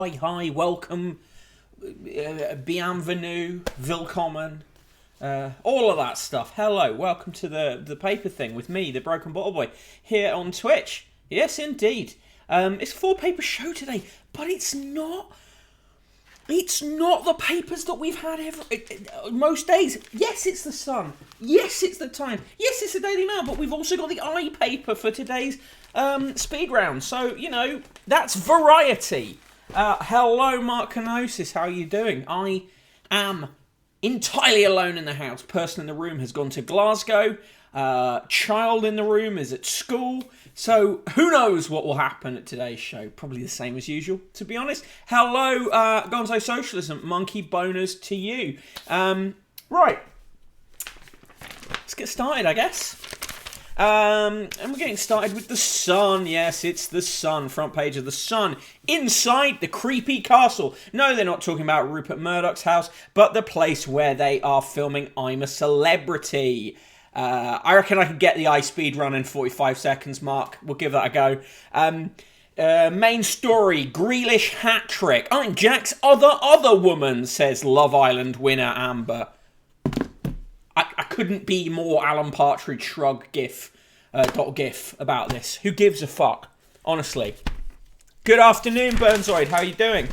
Hi, welcome, bienvenue, willkommen, all of that stuff. Hello, welcome to the paper thing with me, the Broken Bottle Boy, here on Twitch. Yes, indeed. It's a full paper show today, but it's not. It's not the papers that we've had most days. Yes, it's the Sun. Yes, it's the Times. Yes, it's the Daily Mail. But we've also got the iPaper for today's speed round. So, that's variety. Hello, Mark Kenosis. How are you doing? I am entirely alone in the house. Person in the room has gone to Glasgow. Child in the room is at school. So who knows what will happen at today's show? Probably the same as usual, to be honest. Hello, Gonzo Socialism. Monkey boners to you. Right. Let's get started, I guess. And we're getting started with the Sun. Yes, it's the Sun, front page of the Sun. Inside the creepy castle. No, they're not talking about Rupert Murdoch's house, but the place where they are filming I'm a Celebrity. I reckon I could get the iSpeed run in 45 seconds, Mark. We'll give that a go. Main story, Grealish hat-trick. I'm Jack's other woman, says Love Island winner Amber. I couldn't be more Alan Partridge shrug gif about this. Who gives a fuck? Honestly. Good afternoon, Burnzoid. How are you doing?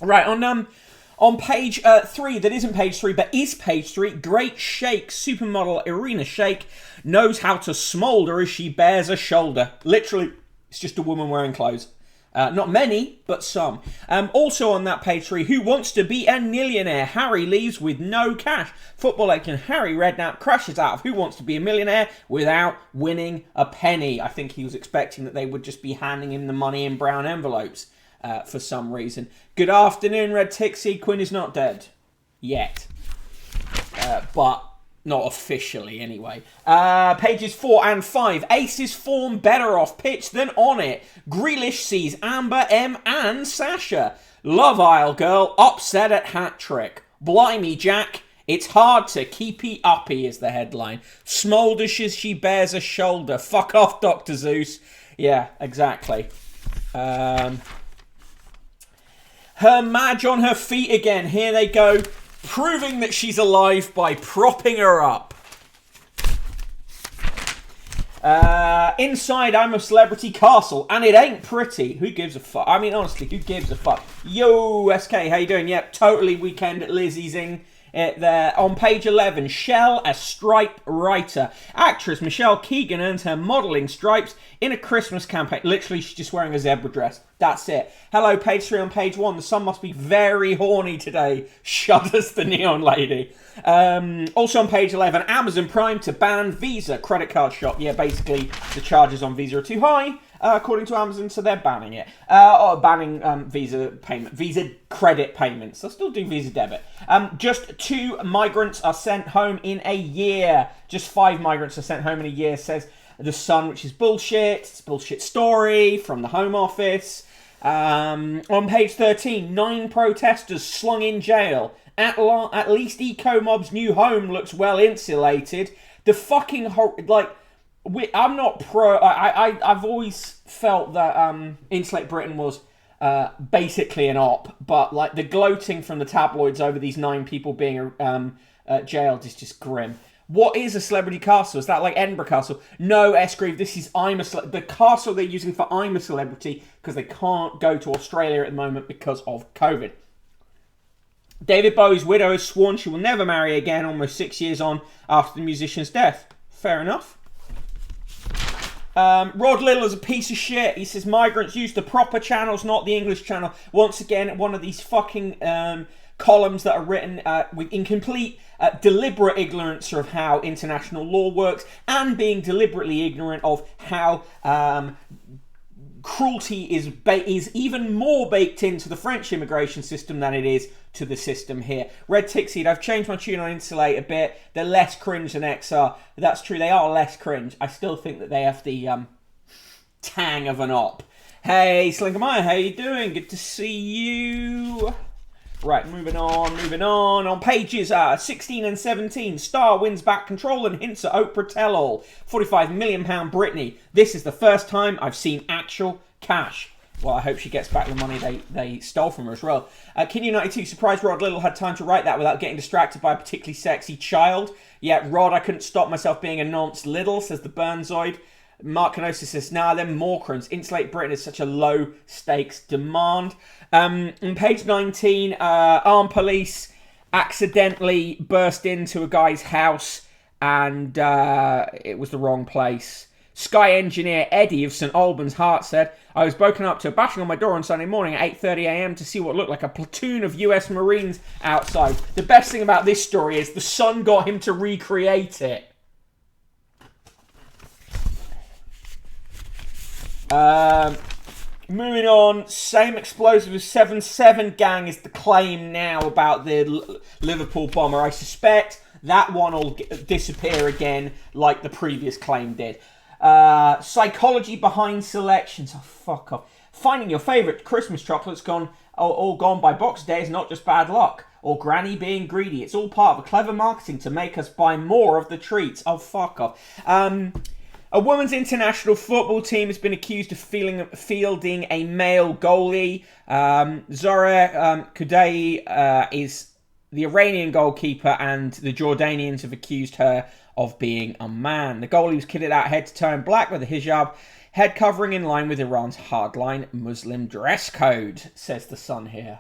Right, on page 3, that isn't page 3, but is page 3, Great Shake, supermodel Irina Shayk knows how to smoulder as she bears a shoulder. Literally, it's just a woman wearing clothes. Not many, but some. Also on that page 3, who wants to be a millionaire? Harry leaves with no cash. Football legend Harry Redknapp crashes out of Who Wants to Be a Millionaire without winning a penny. I think he was expecting that they would just be handing him the money in brown envelopes. For some reason. Good afternoon, Red Tixie. Quinn is not dead. Yet. But not officially, anyway. Pages 4 and 5. Aces form better off pitch than on it. Grealish sees Amber, M and Sasha. Love Isle girl upset at hat-trick. Blimey, Jack. It's hard to keepy uppy is the headline. Smoulders as she bears a shoulder. Fuck off, Dr. Zeus. Yeah, exactly. Her Madge on her feet again. Here they go. Proving that she's alive by propping her up. Inside I'm a Celebrity castle. And it ain't pretty. Who gives a fuck? I mean, honestly, who gives a fuck? Yo, SK, how you doing? Yep, totally weekend at Lizzie's in. There on page 11, Shell, a stripe writer. Actress Michelle Keegan earns her modelling stripes in a Christmas campaign. Literally, she's just wearing a zebra dress. That's it. Hello, page 3 on page 1. The Sun must be very horny today. Shudders the neon lady. Also on page 11, Amazon Prime to ban Visa credit card shop. Yeah, basically, the charges on Visa are too high. According to Amazon, so they're banning it. Banning Visa credit payments. They'll still do Visa debit. Just 2 migrants are sent home in a year. Just 5 migrants are sent home in a year, says The Sun, which is bullshit. It's a bullshit story from the Home Office. On page 13, 9 protesters slung in jail. At least Eco-Mob's new home looks well insulated. The fucking... I'm not pro... I've always felt that Insulate Britain was basically an op, but like the gloating from the tabloids over these 9 people being jailed is just grim. What is a Celebrity castle? Is that like Edinburgh Castle? No, Esgreave, this is the castle they're using for I'm a Celebrity because they can't go to Australia at the moment because of COVID. David Bowie's widow has sworn she will never marry again almost 6 years on after the musician's death. Fair enough. Rod Little is a piece of shit. He says migrants use the proper channels, not the English channel. Once again, one of these fucking columns that are written with incomplete, deliberate ignorance of how international law works and being deliberately ignorant of how cruelty is even more baked into the French immigration system than it is to the system here. Red Tixie, I've changed my tune on Insulate a bit. They're less cringe than XR. That's true, they are less cringe. I still think that they have the tang of an op. Hey, Slinkermeyer, how you doing? Good to see you. Right, moving on. On pages 16 and 17, Star wins back control and hints at Oprah tell-all. £45 million Britney. This is the first time I've seen actual cash. Well, I hope she gets back the money they stole from her as well. Kin92, surprised Rod Little had time to write that without getting distracted by a particularly sexy child. Yeah, Rod, I couldn't stop myself being a nonce little, says the Burnzoid. Mark Canosis says, nah, them Morcrins. Insulate Britain is such a low stakes demand. On page 19, armed police accidentally burst into a guy's house and it was the wrong place. Sky engineer Eddie of St Albans Hart said, I was woken up to a bashing on my door on Sunday morning at 8:30 a.m. to see what looked like a platoon of US Marines outside. The best thing about this story is the sun got him to recreate it. Moving on, same explosive as 7-7 gang is the claim now about the Liverpool bomber. I suspect that one will disappear again like the previous claim did. Psychology behind selections. Oh, fuck off. Finding your favourite Christmas chocolates all gone by Boxing Day is not just bad luck or Granny being greedy. It's all part of a clever marketing to make us buy more of the treats. Oh, fuck off. A women's international football team has been accused of fielding a male goalie. Zora Kudai is the Iranian goalkeeper, and the Jordanians have accused her of being a man. The goalie was kitted out head to toe in black with a hijab head covering in line with Iran's hardline Muslim dress code, says the Sun here.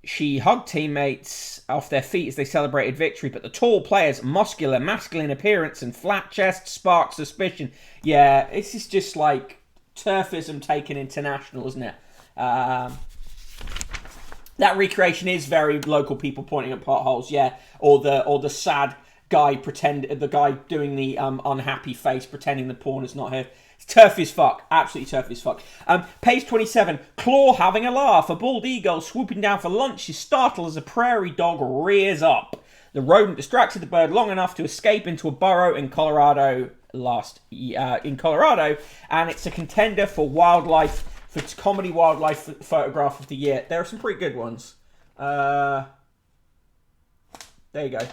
She hugged teammates off their feet as they celebrated victory, but the tall player's muscular, masculine appearance and flat chest sparked suspicion. Yeah, this is just like turfism taken international, isn't it? That recreation is very local people pointing at potholes, yeah, or the sad guy the guy doing the unhappy face pretending the porn is not here. It's turfy as fuck. Absolutely turfy as fuck. Page 27. Claw having a laugh. A bald eagle swooping down for lunch is startled as a prairie dog rears up. The rodent distracted the bird long enough to escape into a burrow in Colorado and it's a contender for comedy wildlife photograph of the year. There are some pretty good ones. There you go.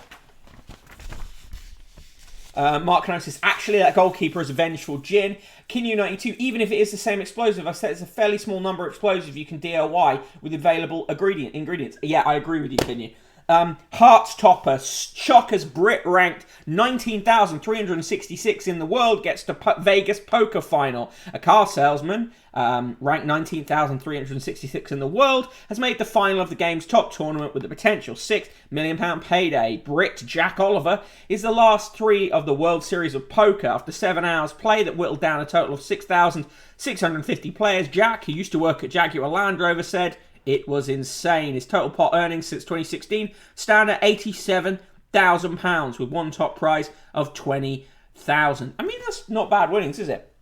Mark Canosis, actually that goalkeeper is a vengeful djinn. Kinu92, even if it is the same explosive, I said it's a fairly small number of explosives you can DIY with available ingredients. Yeah, I agree with you, Kinu. Hearts topper, Shockers Brit ranked 19,366 in the world gets to Vegas poker final. A car salesman, ranked 19,366 in the world, has made the final of the game's top tournament with a potential £6 million payday. Brit Jack Oliver is the last three of the World Series of Poker. After 7 hours play that whittled down a total of 6,650 players, Jack, who used to work at Jaguar Land Rover, said, it was insane. His total pot earnings since 2016 stand at £87,000 with one top prize of $20,000. I mean, that's not bad winnings, is it?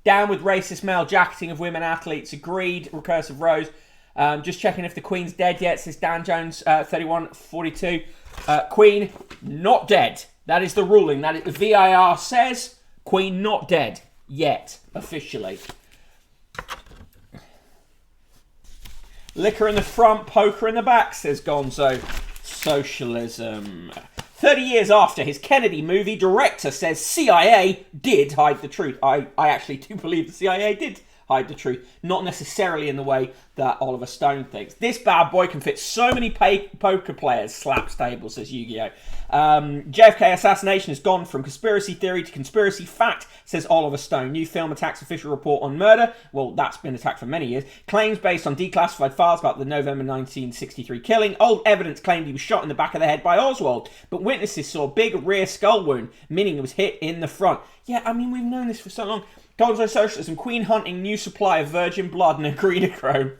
Down with racist male jacketing of women athletes. Agreed. Recursive Rose. Just checking if the Queen's dead yet, says Dan Jones, 3142. Queen not dead. That is the ruling. That is, VIR says Queen not dead yet, officially. Liquor in the front, poker in the back, says Gonzo. Socialism. 30 years after his Kennedy movie, director says CIA did hide the truth. I actually do believe the CIA did hide the truth. Not necessarily in the way that Oliver Stone thinks. This bad boy can fit so many poker players. Slap stable, says Yu-Gi-Oh! JFK assassination has gone from conspiracy theory to conspiracy fact, says Oliver Stone. New film attacks official report on murder. Well, that's been attacked for many years. Claims based on declassified files about the November 1963 killing. Old evidence claimed he was shot in the back of the head by Oswald, but witnesses saw a big rear skull wound, meaning he was hit in the front. Yeah, I mean, we've known this for so long. Gonzo Socialism, Queen hunting new supply of virgin blood and adrenochrome.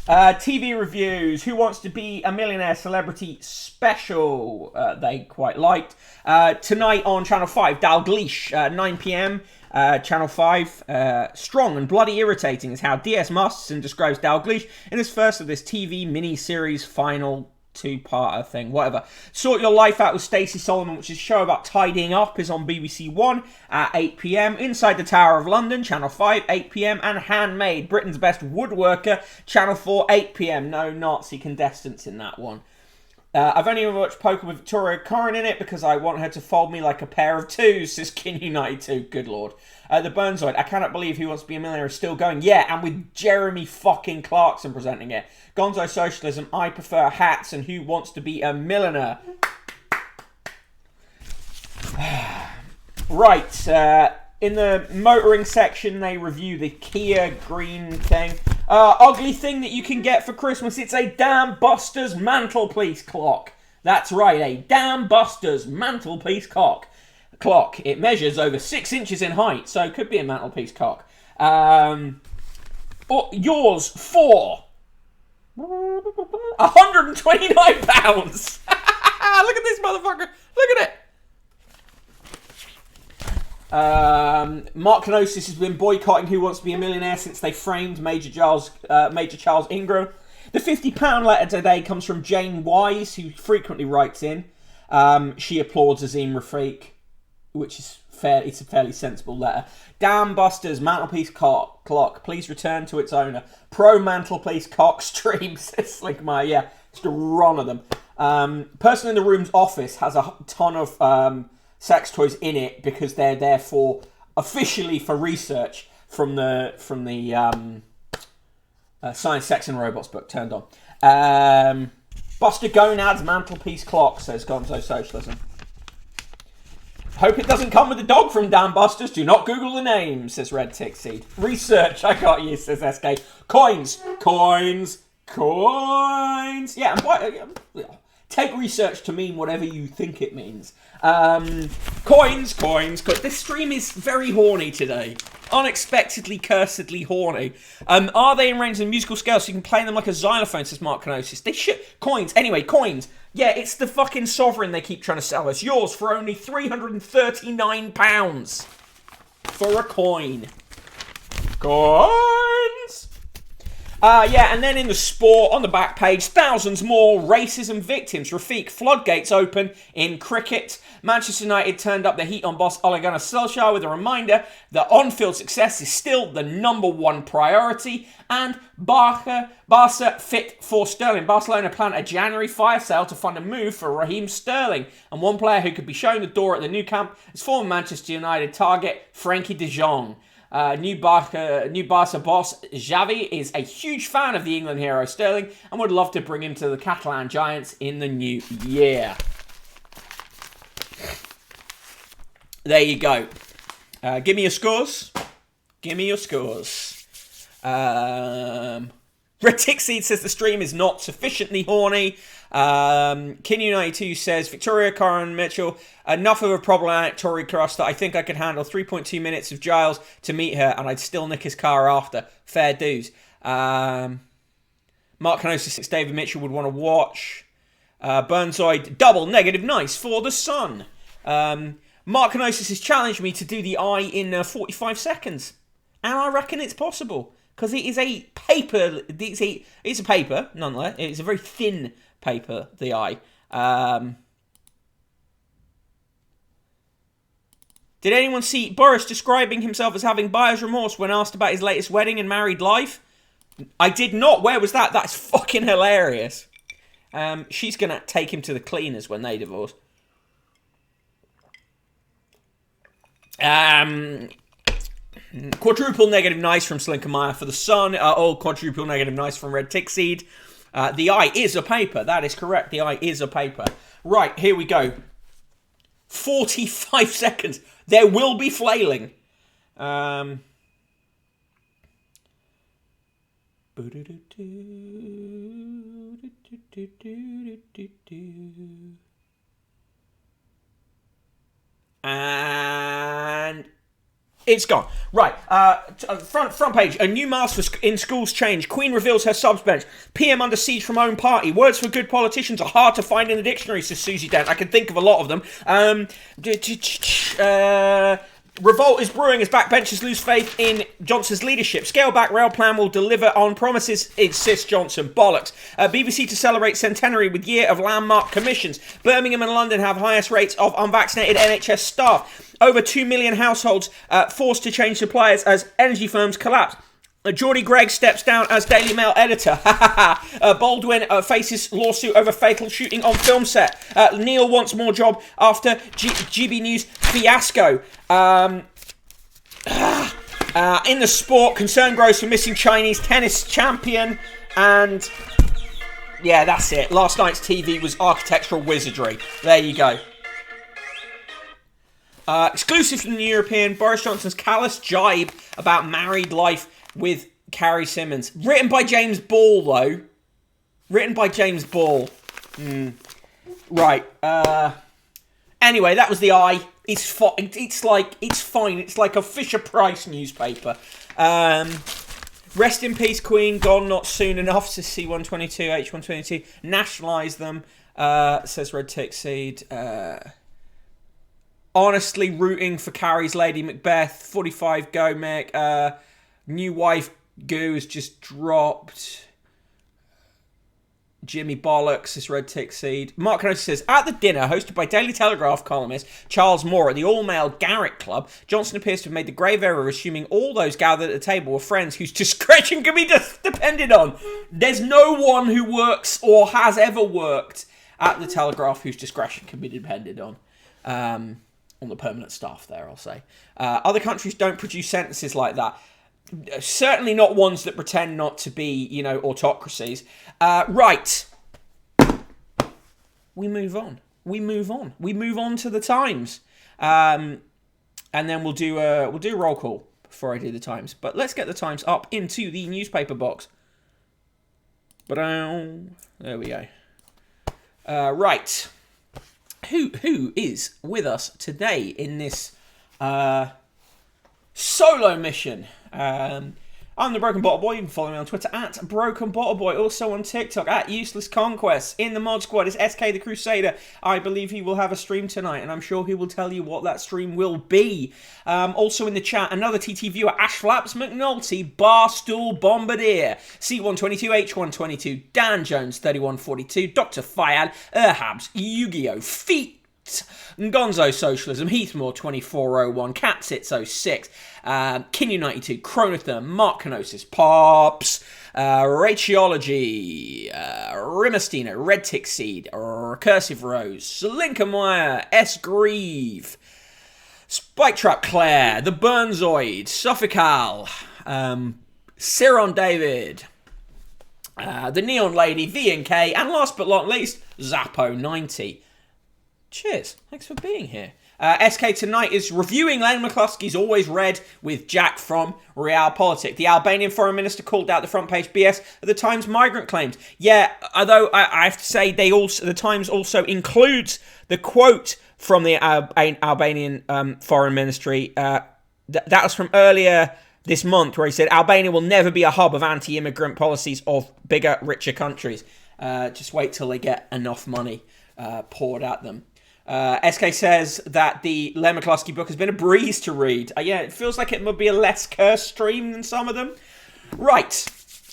TV reviews. Who Wants to Be a Millionaire Celebrity Special. They quite liked. Tonight on Channel 5, Dalgleish, 9 p.m. Channel 5. Strong and bloody irritating is how D.S. Masterson describes Dalgleish in his first of this TV mini-series final two-parter thing, whatever. Sort Your Life Out with Stacey Solomon, which is a show about tidying up, is on BBC One at 8 p.m. Inside the Tower of London, Channel 5, 8 p.m. And Handmade, Britain's Best Woodworker, Channel 4, 8 p.m. No Nazi contestants in that one. I've only ever watched poker with Victoria Corin in it because I want her to fold me like a pair of twos, says Kin United 2. Good lord. The Burnzoid, I cannot believe Who Wants to Be a Millionaire is still going. Yeah, and with Jeremy fucking Clarkson presenting it. Gonzo Socialism, I prefer hats, and Who Wants to Be a Millionaire? Right, in the motoring section, they review the Kia green thing. Ugly thing that you can get for Christmas. It's a Dam Busters mantelpiece clock. That's right, a Dam Busters mantelpiece clock. It measures over 6 inches in height, so it could be a mantelpiece cock. Yours for £129. Look at this motherfucker. Look at it. Mark Kenosis has been boycotting Who Wants to Be a Millionaire since they framed Major Charles Ingram. The £50 letter today comes from Jane Wise, who frequently writes in. She applauds Azim Rafiq, which is fair. It's a fairly sensible letter. Dam Busters mantelpiece clock, please return to its owner. Pro mantelpiece cock stream, says Slinkmeyer. Yeah, just a run of them. Person in the room's office has a ton of sex toys in it because they're there for officially for research from the Science, Sex and Robots book turned on. Buster Gonads mantelpiece clock, says Gonzo Socialism. Hope it doesn't come with the dog from Dan Busters. Do not Google the name, says Red Tick Seed. Research, I got you, says SK. Coins. Yeah, and take research to mean whatever you think it means. Coins. This stream is very horny today. Unexpectedly, cursedly horny. Are they in range of the musical scale so you can play them like a xylophone, says Mark Kenosis. They should. Coins. Anyway, coins. Yeah, it's the fucking sovereign they keep trying to sell us. Yours for only £339 for a coin. Coins. Yeah, and then in the sport, on the back page, thousands more racism victims. Rafiq, floodgates open in cricket. Manchester United turned up the heat on boss Ole Gunnar Solskjaer with a reminder that on-field success is still the #1 priority. And Barca fit for Sterling. Barcelona plan a January fire sale to fund a move for Raheem Sterling. And one player who could be shown the door at the new camp is former Manchester United target Frankie de Jong. New Barca boss Xavi is a huge fan of the England hero Sterling and would love to bring him to the Catalan Giants in the new year. There you go. Give me your scores. Red Tick Seed says the stream is not sufficiently horny. Kin United 2 says, Victoria Corin Mitchell, enough of a problematic Tory cross that I think I could handle 3.2 minutes of Giles to meet her and I'd still nick his car after. Fair dues. Mark Kenosis thinks David Mitchell would want to watch. Burnzoid, double negative nice for the Sun. Mark Kenosis has challenged me to do the eye in 45 seconds. And I reckon it's possible. Because it is a paper. It's a paper, nonetheless. It's a very thin paper, the eye. Did anyone see Boris describing himself as having buyer's remorse when asked about his latest wedding and married life? I did not. Where was that? That's fucking hilarious. She's going to take him to the cleaners when they divorce. Quadruple negative nice from Slinkermeyer for the Sun. Quadruple negative nice from Red Tick Seed. The eye is a paper. That is correct. The eye is a paper. Right, here we go. 45 seconds. There will be flailing. And it's gone. Right. Front page. A new mask in schools change. Queen reveals her subs bench. PM under siege from own party. Words for good politicians are hard to find in the dictionary, says Susie Dent. I can think of a lot of them. Revolt is brewing as backbenchers lose faith in Johnson's leadership. Scale back rail plan will deliver on promises, insists Johnson. Bollocks. BBC to celebrate centenary with year of landmark commissions. Birmingham and London have highest rates of unvaccinated NHS staff. Over 2 million households forced to change suppliers as energy firms collapse. Geordie Gregg steps down as Daily Mail editor. Baldwin faces lawsuit over fatal shooting on film set. Neil wants more job after GB News fiasco. In the sport, concern grows for missing Chinese tennis champion. And yeah, that's it. Last night's TV was architectural wizardry. There you go. Exclusive from the European, Boris Johnson's callous jibe about married life with Carrie Simmons. Written by James Ball, though. Written by James Ball. Right. Anyway, that was the Eye. It's fine. It's like a Fisher-Price newspaper. Rest in peace, Queen. Gone not soon enough. To C122, H122. Nationalise them. Says Red Tick Seed. Honestly rooting for Carrie's Lady Macbeth. 45 go, Mick. New wife Goo has just dropped. Jimmy Bollocks, this Red Tick Seed. Mark Canosa says, at the dinner hosted by Daily Telegraph columnist Charles Moore at the all-male Garrick Club, Johnson appears to have made the grave error of assuming all those gathered at the table were friends whose discretion can be depended on. There's no one who works or has ever worked at the Telegraph whose discretion can be depended on. On the permanent staff there, I'll say. Other countries don't produce sentences like that. Certainly not ones that pretend not to be, autocracies. Right. We move on. We move on to the Times. And then we'll do a roll call before I do the Times. But let's get the Times up into the newspaper box. There we go. Right. Who is with us today in this solo mission? I'm the Broken Bottle Boy. You can follow me on Twitter at Broken Bottle Boy. Also on TikTok at Useless Conquests. In the mod squad is SK the Crusader. I believe he will have a stream tonight, and I'm sure he will tell you what that stream will be. Also in the chat, another TT viewer, Ash Flaps McNulty, Barstool Bombardier, C122, H122, Dan Jones 3142, Dr. Fayad, Erhabs, Yu-Gi-Oh! Feet, Gonzo Socialism, Heathmore 2401, Catsits 06, Kinyu92, Chronotherm, Mark Kenosis, Pops, Rachiology, Rimastino, Red Tick Seed, Recursive Rose, Lincoln Wire, S. Grieve, Spike Trap Claire, The Burnzoid, Suffolkal, Ciron David, The Neon Lady, V&K, and last but not least, Zappo90. Cheers. Thanks for being here. SK tonight is reviewing Len McCluskey's Always Red with Jack from Realpolitik. The Albanian foreign minister called out the front page BS of the Times migrant claims. Yeah, although I have to say the Times also includes the quote from the Albanian foreign ministry. That was from earlier this month, where he said Albania will never be a hub of anti-immigrant policies of bigger, richer countries. Just wait till they get enough money poured at them. SK says that the Len McCluskey book has been a breeze to read. Yeah, it feels like it would be a less cursed stream than some of them. Right,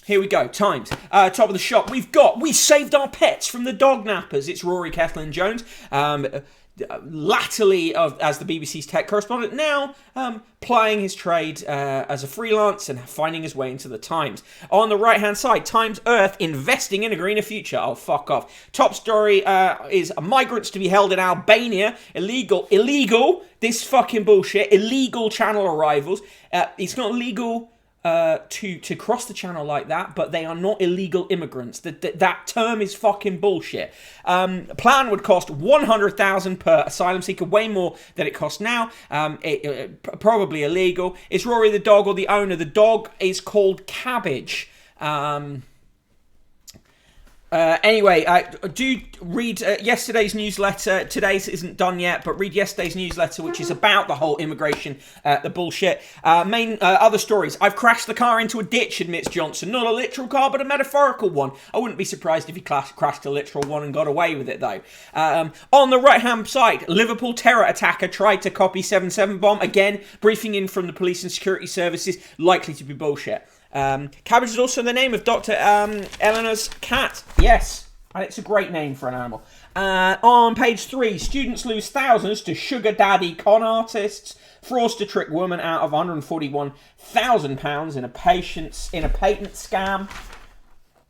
here we go. Times. Top of the shop. We saved our pets from the dog nappers. It's Rory Kethlin Jones. Latterly as the BBC's tech correspondent, now plying his trade as a freelance and finding his way into the Times. On the right-hand side, Times Earth investing in a greener future. Oh, fuck off. Top story is migrants to be held in Albania. Illegal, this fucking bullshit. Illegal channel arrivals. It's not legal to cross the channel like that, but they are not illegal immigrants. That term is fucking bullshit. Plan would cost $100,000 per asylum seeker, way more than it costs now. Probably illegal. Is Rory the dog or the owner? The dog is called Cabbage. Anyway, do read yesterday's newsletter. Today's isn't done yet, but read yesterday's newsletter, which is about the whole immigration, the bullshit. Main other stories. I've crashed the car into a ditch, admits Johnson. Not a literal car, but a metaphorical one. I wouldn't be surprised if he crashed a literal one and got away with it, though. On the right-hand side, Liverpool terror attacker tried to copy 7/7 bomb. Again, briefing in from the police and security services, likely to be bullshit. Cabbage is also the name of Dr. Eleanor's cat. Yes, And it's a great name for an animal. On page 3, students lose thousands to sugar daddy con artists. Fraudster trick woman out of £141,000 in a patent scam.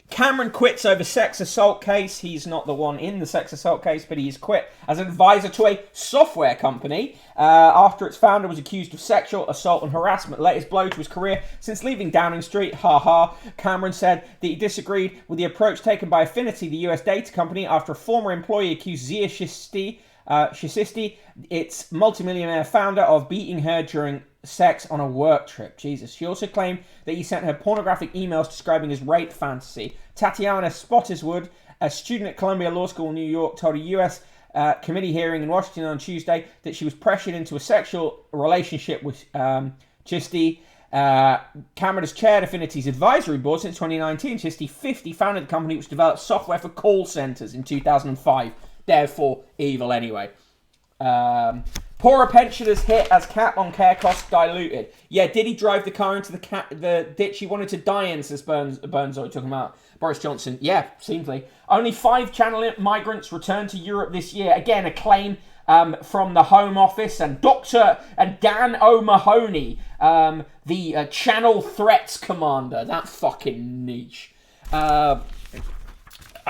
Cameron quits over sex assault case. He's not the one in the sex assault case, but he's quit as an advisor to a software company after its founder was accused of sexual assault and harassment. Latest blow to his career since leaving Downing Street. Cameron said that he disagreed with the approach taken by Affinity, the US data company, after a former employee accused Zia Shisisti, its multimillionaire founder, of beating her during sex on a work trip. Jesus. She also claimed that he sent her pornographic emails describing his rape fantasy. Tatiana Spottiswoode, a student at Columbia Law School in New York, told a U.S. committee hearing in Washington on Tuesday that she was pressured into a sexual relationship with Chisti. Cameron has chaired Affinity's advisory board since 2019. Chisti, 50, founded the company which developed software for call centers in 2005. Therefore, evil anyway. Poorer pensioners hit as cap on care costs diluted. Yeah, did he drive the car into the ditch he wanted to die in, says Burnside, talking about Boris Johnson. Yeah, seems like. Only 5 Channel migrants returned to Europe this year. Again, a claim from the Home Office and Dan O'Mahony, the Channel Threats Commander. That fucking niche.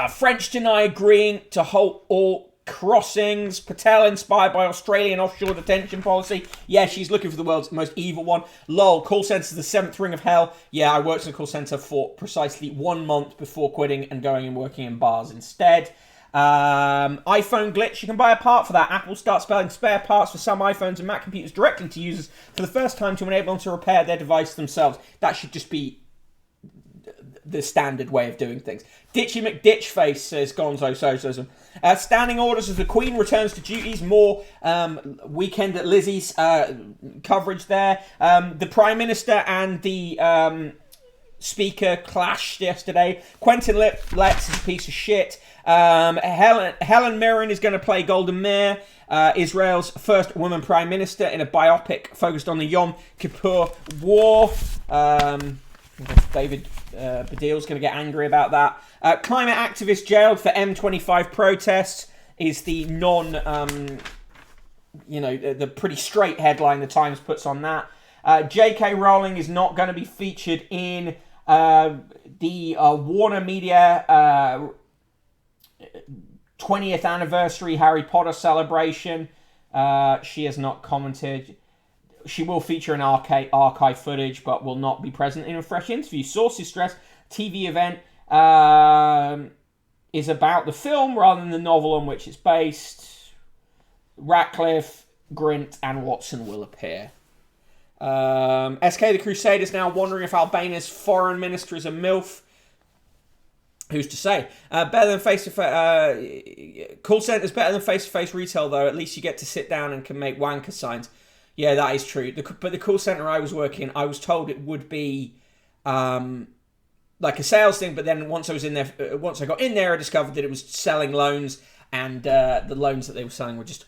French deny agreeing to halt all crossings. Patel inspired by Australian offshore detention policy. Yeah, she's looking for the world's most evil one. Lol, call centre's the 7th ring of hell. Yeah, I worked in a call centre for precisely 1 month before quitting and going and working in bars instead. iPhone glitch. You can buy a part for that. Apple starts selling spare parts for some iPhones and Mac computers directly to users for the first time to enable them to repair their device themselves. That should just be the standard way of doing things. Ditchy McDitchface, says Gonzo Socialism. Standing orders as the Queen returns to duties. More Weekend at Lizzie's coverage there. The Prime Minister and the Speaker clashed yesterday. Quentin Letts is a piece of shit. Helen Mirren is going to play Golda Meir, Israel's first woman Prime Minister, in a biopic focused on the Yom Kippur War. David Baddiel's going to get angry about that. Climate activist jailed for M25 protests is the the pretty straight headline the Times puts on that. J.K. Rowling is not going to be featured in the Warner Media 20th anniversary Harry Potter celebration. She has not commented. She will feature in archive footage, but will not be present in a fresh interview. Sources stress TV event is about the film rather than the novel on which it's based. Ratcliffe, Grint, and Watson will appear. SK the Crusader is now wondering if Albania's foreign minister is a MILF. Who's to say? Better than face-to-face... call centre's better than face-to-face retail, though. At least you get to sit down and can make wanker signs. Yeah, that is true. But the call centre I was working in, I was told it would be like a sales thing. But then once I got in there, I discovered that it was selling loans, and the loans that they were selling were just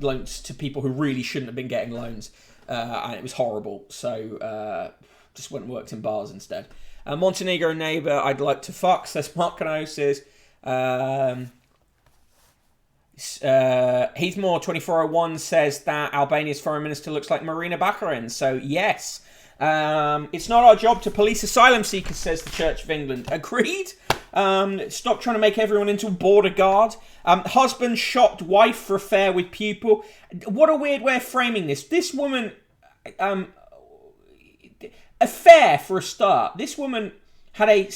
loans to people who really shouldn't have been getting loans, and it was horrible. So just went and worked in bars instead. Montenegro neighbour, I'd like to fuck, says Markanosis. Heathmore 2401 says that Albania's foreign minister looks like Marina Baccarin. So yes, it's not our job to police asylum seekers, says the Church of England. Agreed. Stop trying to make everyone into a border guard. Husband shocked wife for affair with pupil. What a weird way of framing this. This woman, affair for a start. This woman had a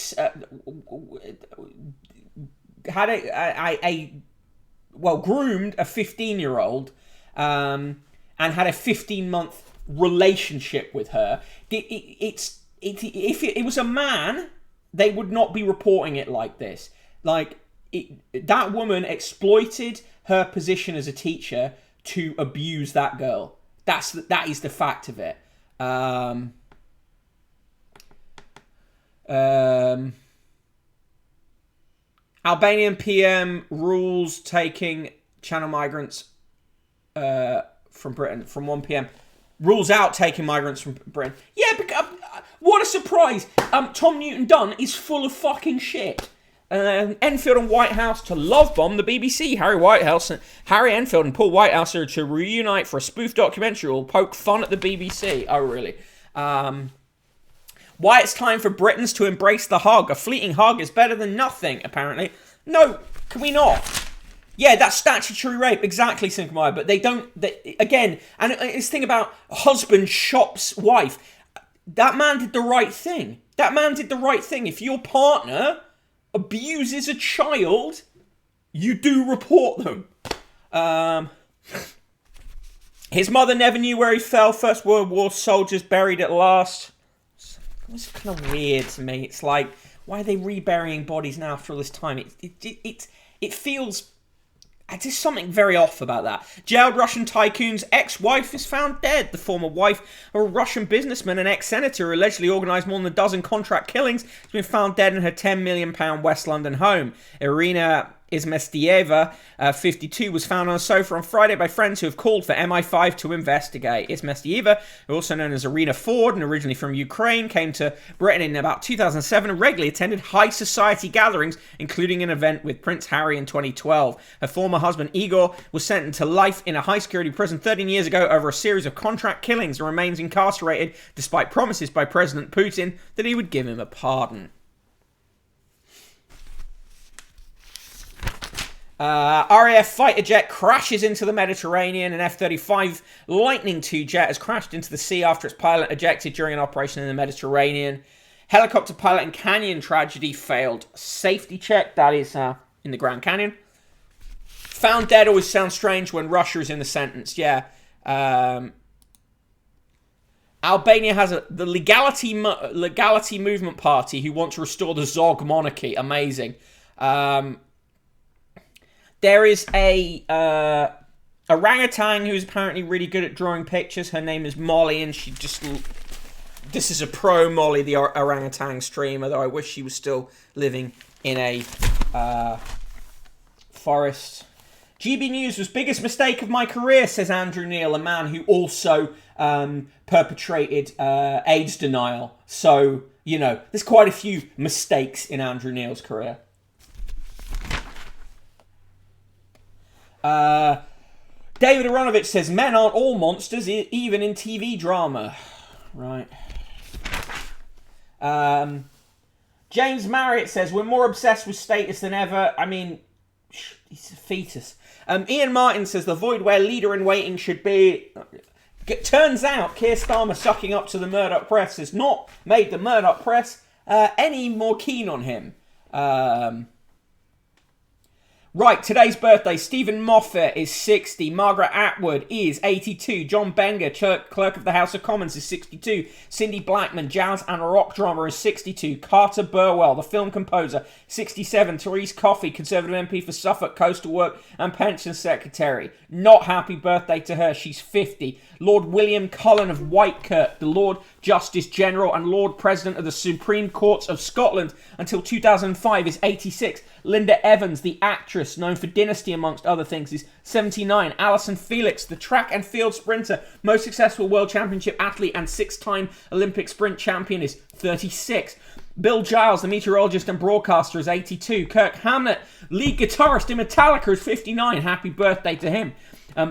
groomed a 15-year-old and had a 15-month relationship with her. If it was a man, they would not be reporting it like this. That woman exploited her position as a teacher to abuse that girl. That is the fact of it. Albanian PM rules taking channel migrants from Britain from 1 p.m. Rules out taking migrants from Britain. Yeah, what a surprise. Tom Newton Dunn is full of fucking shit. Enfield and Whitehouse to love bomb the BBC. Harry Enfield and Paul Whitehouse are to reunite for a spoof documentary will poke fun at the BBC. Oh, really? Why it's time for Britons to embrace the hug. A fleeting hug is better than nothing, apparently. No, can we not? Yeah, that's statutory rape. Exactly, Sinkmire. But they don't... again, and it's the thing about husband shops wife. That man did the right thing. If your partner abuses a child, you do report them. His mother never knew where he fell. First World War soldiers buried at last. It's kind of weird to me. It's like, why are they reburying bodies now after all this time? It feels... There's something very off about that. Jailed Russian tycoon's ex-wife is found dead. The former wife of a Russian businessman and ex-senator who allegedly organised more than a dozen contract killings has been found dead in her £10 million West London home. Irina Izmestiyeva, 52, was found on a sofa on Friday by friends who have called for MI5 to investigate. Izmestiyeva, also known as Irina Ford and originally from Ukraine, came to Britain in about 2007 and regularly attended high society gatherings, including an event with Prince Harry in 2012. Her former husband Igor was sentenced to life in a high-security prison 13 years ago over a series of contract killings and remains incarcerated despite promises by President Putin that he would give him a pardon. RAF fighter jet crashes into the Mediterranean. An F-35 Lightning II jet has crashed into the sea after its pilot ejected during an operation in the Mediterranean. Helicopter pilot in Canyon tragedy failed safety check. That is in the Grand Canyon. Found dead always sounds strange when Russia is in the sentence. Yeah. Albania has the legality movement party who want to restore the Zog monarchy. Amazing. There is a orangutan who's apparently really good at drawing pictures. Her name is Molly, and she just... This is a pro Molly, the orangutan streamer, though I wish she was still living in a forest. GB News was biggest mistake of my career, says Andrew Neil, a man who also perpetrated AIDS denial. So, you know, there's quite a few mistakes in Andrew Neil's career. David Aronovich says, men aren't all monsters, even in TV drama. Right. James Marriott says, we're more obsessed with status than ever. I mean, he's a fetus. Ian Martin says, the void where leader in waiting should be... Turns out Keir Starmer sucking up to the Murdoch press has not made the Murdoch press any more keen on him. Right, today's birthday. Stephen Moffat is 60. Margaret Atwood is 82. John Benger, Clerk of the House of Commons, is 62. Cindy Blackman, jazz and rock drummer, is 62. Carter Burwell, the film composer, 67. Therese Coffey, Conservative MP for Suffolk, Coastal Work and Pension Secretary. Not happy birthday to her. She's 50. Lord William Cullen of Whitekirk, the Lord Justice General and Lord President of the Supreme Courts of Scotland until 2005, is 86. Linda Evans, the actress, known for Dynasty amongst other things, is 79. Alison Felix, the track and field sprinter, most successful world championship athlete and 6-time Olympic sprint champion, is 36. Bill Giles, the meteorologist and broadcaster, is 82. Kirk Hammett, lead guitarist in Metallica, is 59. Happy birthday to him.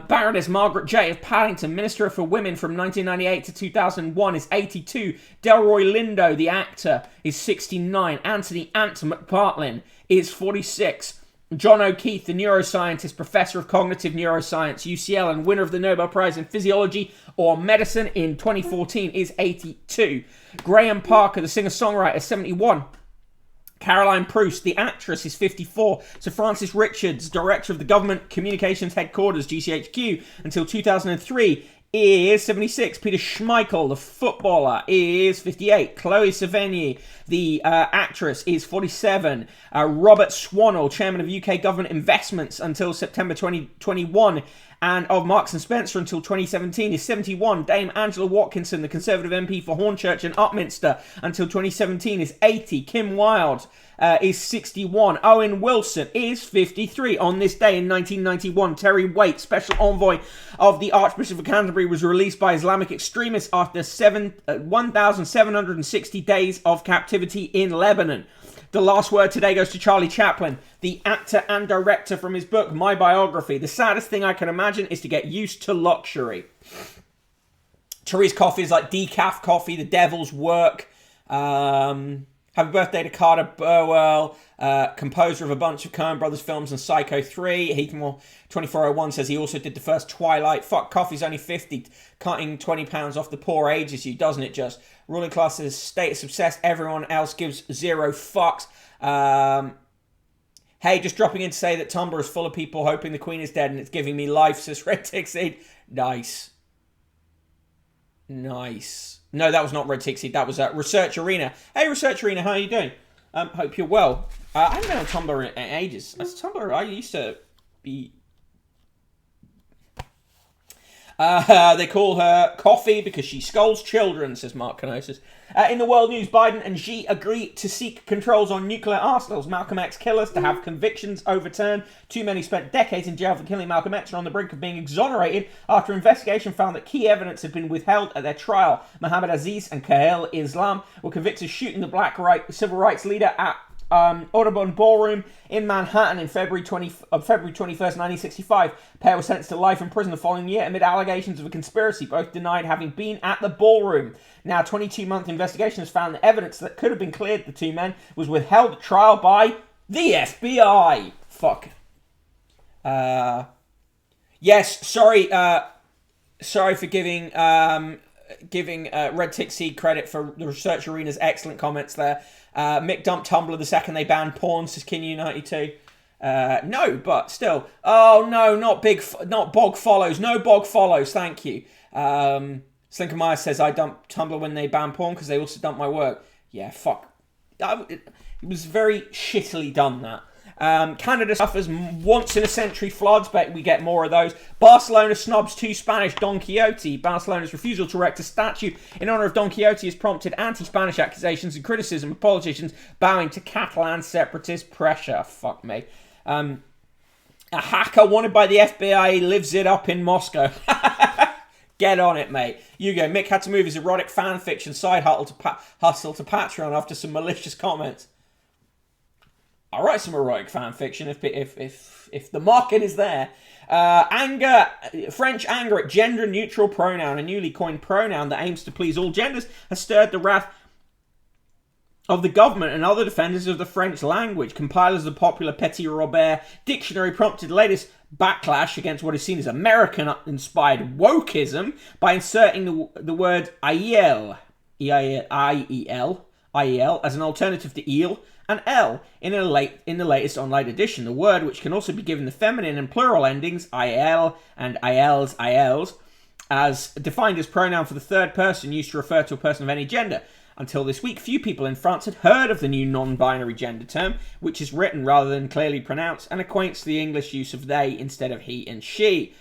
Baroness Margaret J. of Paddington, Minister for Women from 1998 to 2001, is 82. Delroy Lindo, the actor, is 69. Anthony Ant McPartlin is 46. John O'Keefe, the neuroscientist, Professor of Cognitive Neuroscience, UCL, and winner of the Nobel Prize in Physiology or Medicine in 2014, is 82. Graham Parker, the singer-songwriter, is 71. Caroline Proust, the actress, is 54. Sir Francis Richards, director of the Government Communications Headquarters, GCHQ, until 2003, is 76. Peter Schmeichel, the footballer, is 58. Chloe Sevigny, the actress, is 47. Robert Swannell, chairman of UK Government Investments until September 2021, and of Marks and Spencer until 2017, is 71. Dame Angela Watkinson, the Conservative MP for Hornchurch and Upminster until 2017, is 80. Kim Wilde is 61. Owen Wilson is 53. On this day in 1991, Terry Waite, Special Envoy of the Archbishop of Canterbury, was released by Islamic extremists after 1,760 days of captivity in Lebanon. The last word today goes to Charlie Chaplin, the actor and director, from his book, My Biography. The saddest thing I can imagine is to get used to luxury. Therese coffee is like decaf coffee, the devil's work. Happy birthday to Carter Burwell, composer of a bunch of Coen Brothers films and Psycho 3. Heatmore 2401 says he also did the first Twilight. Fuck, coffee's only 50. Cutting 20 pounds off the poor ages you, doesn't it just? Ruling class is status obsessed. Everyone else gives zero fucks. Hey, just dropping in to say that Tumblr is full of people hoping the Queen is dead and it's giving me life, says Red Tixie. Nice. Nice. No, that was not Red Tixie. That was Research Arena. Hey, Research Arena, how are you doing? Hope you're well. I haven't been on Tumblr in ages. Tumblr, I used to be... they call her Coffee because she scolds children, says Mark Canosis. In the world news, Biden and Xi agree to seek controls on nuclear arsenals. Malcolm X killers to have convictions overturned. Two men who spent decades in jail for killing Malcolm X are on the brink of being exonerated after investigation found that key evidence had been withheld at their trial. Muhammad Aziz and Kahil Islam were convicted of shooting the black civil rights leader at Audubon Ballroom in Manhattan in February 21st, 1965. Pair was sentenced to life in prison the following year amid allegations of a conspiracy. Both denied having been at the ballroom. Now, 22-month investigation has found that evidence that could have been cleared the two men was withheld at trial by the FBI. Fuck. Yes, sorry. Sorry for giving Red Tixie credit for the Research Arena's excellent comments there. Mick dumped Tumblr the second they banned porn, says Kinyu92. No, but still. Oh, no, not bog follows. No bog follows, thank you. Slinker Meyer says, I dumped Tumblr when they banned porn because they also dumped my work. Yeah, fuck. It was very shittily done, that. Canada suffers once-in-a-century floods, but we get more of those. Barcelona snobs two Spanish Don Quixote. Barcelona's refusal to erect a statue in honour of Don Quixote has prompted anti-Spanish accusations and criticism of politicians bowing to Catalan separatist pressure. Fuck me. A hacker wanted by the FBI lives it up in Moscow. Get on it, mate. You go. Mick had to move his erotic fan fiction side hustle to Patreon after some malicious comments. I'll write some erotic fan fiction if the market is there. French anger at gender-neutral pronoun, a newly coined pronoun that aims to please all genders, has stirred the wrath of the government and other defenders of the French language. Compilers of the popular Petit Robert dictionary prompted the latest backlash against what is seen as American-inspired wokeism by inserting the word IEL, I-E-L, as an alternative to eel, and L in the latest online edition. The word, which can also be given the feminine and plural endings, IL and ILs, as defined as pronoun for the third person used to refer to a person of any gender. Until this week, few people in France had heard of the new non-binary gender term, which is written rather than clearly pronounced and equates to the English use of they instead of he and she.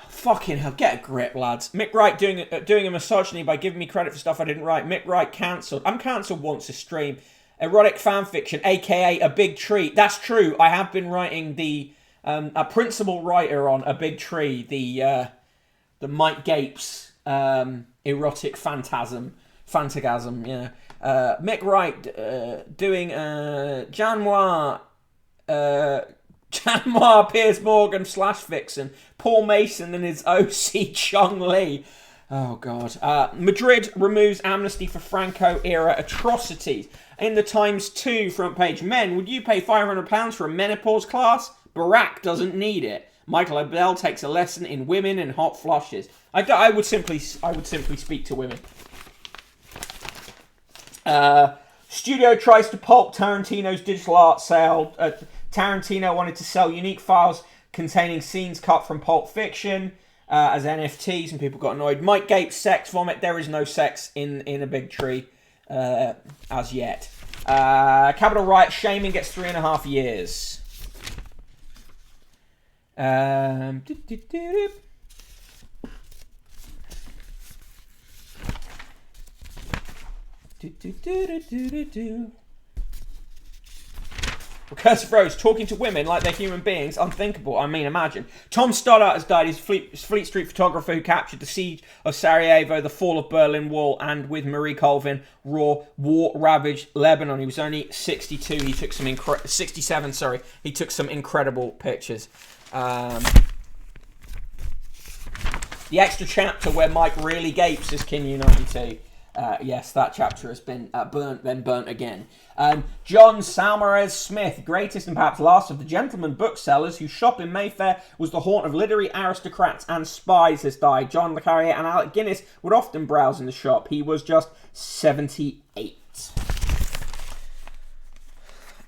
Fucking hell, get a grip, lads. Mick Wright doing a misogyny by giving me credit for stuff I didn't write. Mick Wright cancelled. I'm cancelled once a stream. Erotic fanfiction, aka A Big Tree. That's true. I have been writing a principal writer on A Big Tree, the Mike Gapes erotic phantasm. Yeah. Mick Wright doing Jan Noir Piers Morgan / Vixen. Paul Mason and his OC Chung Lee. Oh, God. Madrid removes amnesty for Franco-era atrocities. In the Times 2 front page, men, would you pay £500 for a menopause class? Barack doesn't need it. Michael Abel takes a lesson in women and hot flushes. I would simply speak to women. Studio tries to pulp Tarantino's digital art sale. Tarantino wanted to sell unique files containing scenes cut from Pulp Fiction as NFTs, and people got annoyed. Mike Gapes, sex vomit. There is no sex in A Big Tree as yet. Capital Riot shaming gets 3.5 years. Recursive Rose, talking to women like they're human beings, unthinkable. I mean, imagine. Tom Stoddart has died. He's Fleet Street photographer who captured the siege of Sarajevo, the fall of Berlin Wall, and with Marie Colvin, war-ravaged Lebanon. He was only 62. He took some 67, sorry. He took some incredible pictures. The extra chapter where Mike really gapes is King U92. Yes, that chapter has been burnt again. John Salmarez Smith, greatest and perhaps last of the gentleman booksellers who shop in Mayfair, was the haunt of literary aristocrats and spies, has died. John Le Carrier and Alec Guinness would often browse in the shop. He was just 78.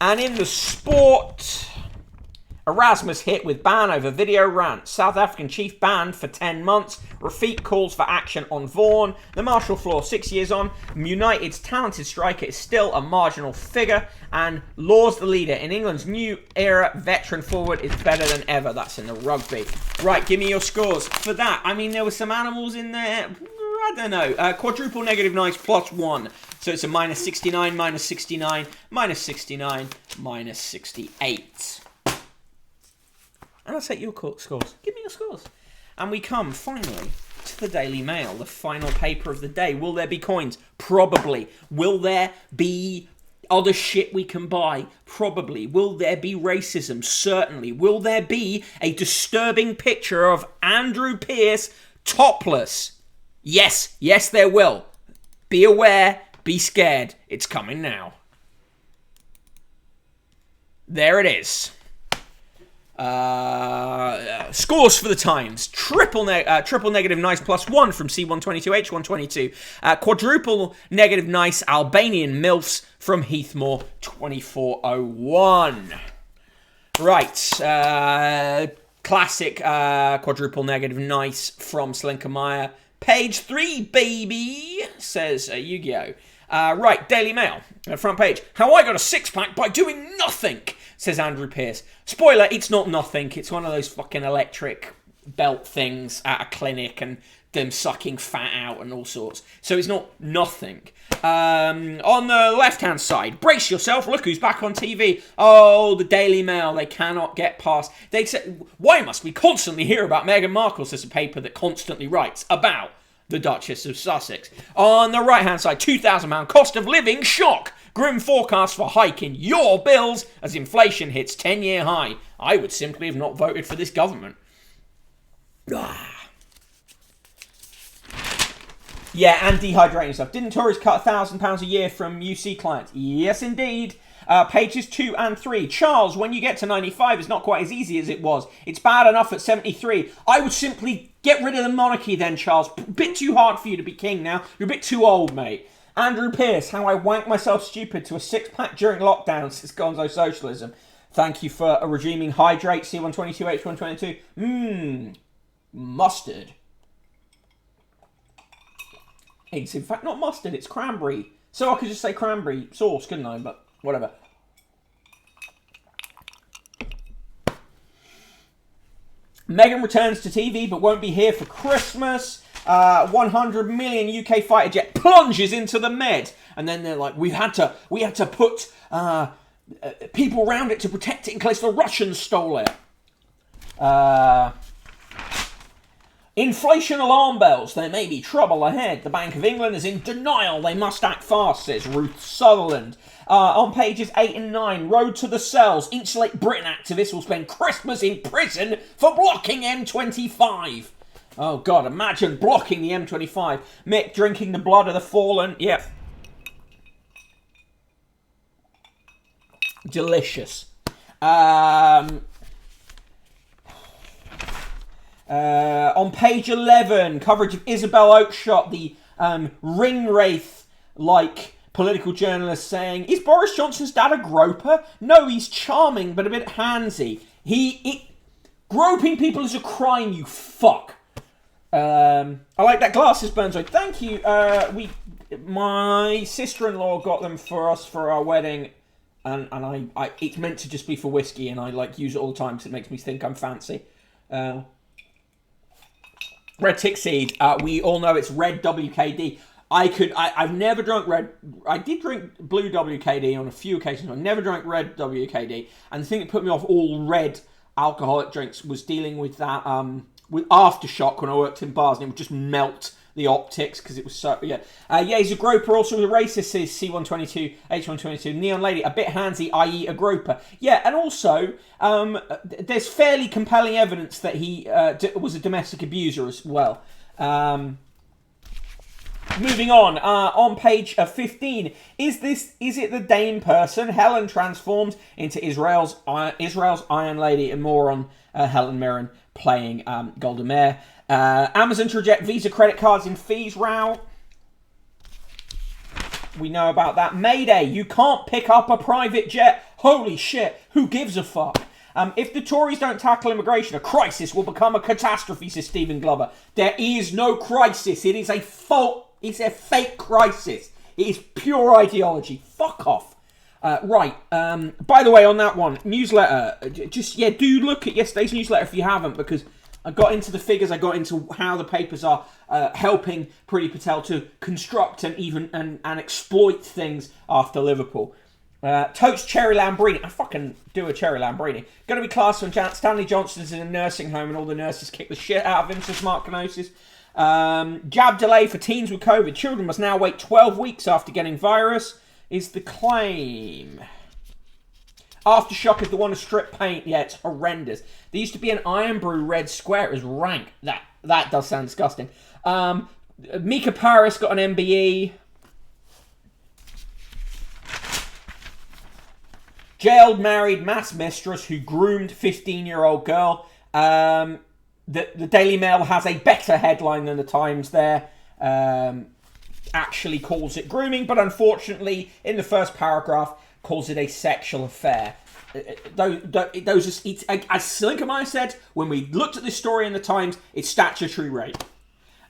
And in the sport, Erasmus hit with ban over video rant. South African chief banned for 10 months. Rafik calls for action on Vaughan. The Marshall Floor 6 years on. United's talented striker is still a marginal figure. And Law's the leader. In England's new era, veteran forward is better than ever. That's in the rugby. Right, give me your scores. For that, I mean, there were some animals in there. I don't know. Quadruple negative nice +1. So it's a -69, -69, -69, -68. And I'll take your scores. Give me your scores. And we come, finally, to the Daily Mail, the final paper of the day. Will there be coins? Probably. Will there be other shit we can buy? Probably. Will there be racism? Certainly. Will there be a disturbing picture of Andrew Pierce topless? Yes. Yes, there will. Be aware. Be scared. It's coming now. There it is. Scores for the Times. Triple negative nice +1 from C122H122. Quadruple negative nice Albanian MILFs from Heathmore 2401. Right. Classic quadruple negative nice from Slinkermeyer. Page 3, baby, says Yu-Gi-Oh! Right, Daily Mail, front page. How I got a six-pack by doing nothing, says Andrew Pierce. Spoiler, it's not nothing. It's one of those fucking electric belt things at a clinic and them sucking fat out and all sorts. So it's not nothing. On the left-hand side, brace yourself, look who's back on TV. Oh, the Daily Mail, they cannot get past. They say, why must we constantly hear about Meghan Markle, says a paper that constantly writes about the Duchess of Sussex. On the right-hand side, £2,000 cost of living shock. Grim forecast for hike in your bills as inflation hits 10-year high. I would simply have not voted for this government. Yeah, and dehydrating stuff. Didn't Tories cut £1,000 a year from UC clients? Yes, indeed. Pages 2 and 3. Charles, when you get to 95, it's not quite as easy as it was. It's bad enough at 73. I would simply get rid of the monarchy then, Charles. Bit too hard for you to be king now. You're a bit too old, mate. Andrew Pierce, how I wanked myself stupid to a six-pack during lockdown since Gonzo Socialism. Thank you for regiming Hydrate, C122H122. Mustard. It's in fact not mustard, it's cranberry. So I could just say cranberry sauce, couldn't I? But whatever. Meghan returns to TV but won't be here for Christmas. 100 million UK fighter jet plunges into the Med. And then they're like, we had to put people around it to protect it in case the Russians stole it. Inflation alarm bells. There may be trouble ahead. The Bank of England is in denial. They must act fast, says Ruth Sutherland. On pages 8 and 9, Road to the Cells. Insulate Britain activists will spend Christmas in prison for blocking M25. Oh, God, imagine blocking the M25. Mick drinking the blood of the fallen. Yep. Delicious. On page 11, coverage of Isabel Oakeshott, the ring wraith-like political journalist saying, is Boris Johnson's dad a groper? No, he's charming, but a bit handsy. Groping people is a crime, you fuck. I like that glasses, Burns. Thank you. My sister-in-law got them for us for our wedding, and I it's meant to just be for whiskey, and I use it all the time because it makes me think I'm fancy. Red Tick Seed. We all know it's Red WKD. I've never drunk red. I did drink blue WKD on a few occasions. I never drank red WKD. And the thing that put me off all red alcoholic drinks was dealing with that, with Aftershock when I worked in bars, and it would just melt the optics because it was so, yeah. He's a groper, also a racist, says C122, H122, Neon Lady, a bit handsy, i.e. a groper. Yeah, and also, there's fairly compelling evidence that he was a domestic abuser as well. Moving on page 15, is it the Dane person? Helen transformed into Israel's Iron Lady, and more on Helen Mirren playing Golda Meir. Amazon to reject Visa credit cards in fees row. We know about that. Mayday, you can't pick up a private jet. Holy shit, who gives a fuck? If the Tories don't tackle immigration, a crisis will become a catastrophe, says Stephen Glover. There is no crisis. It is a fault. It's a fake crisis. It is pure ideology. Fuck off. Right. By the way, on that one, newsletter. Do look at yesterday's newsletter if you haven't, because I got into the figures. I got into how the papers are helping Priti Patel to construct and even and exploit things after Liverpool. Toast Cherry Lambrini. I fucking do a Cherry Lambrini. Going to be classed when Stanley Johnston's in a nursing home and all the nurses kick the shit out of him, says Mark Kenosis. Jab delay for teens with COVID. Children must now wait 12 weeks after getting virus, is the claim. Aftershock is the one to strip paint. Yeah, it's horrendous. There used to be an Iron Brew red square. It was rank. That does sound disgusting. Mika Paris got an MBE. Jailed married mass mistress who groomed 15-year-old girl. The Daily Mail has a better headline than the Times there. Actually calls it grooming, but unfortunately, in the first paragraph, calls it a sexual affair. As Slinker said, when we looked at this story in the Times, it's statutory rape.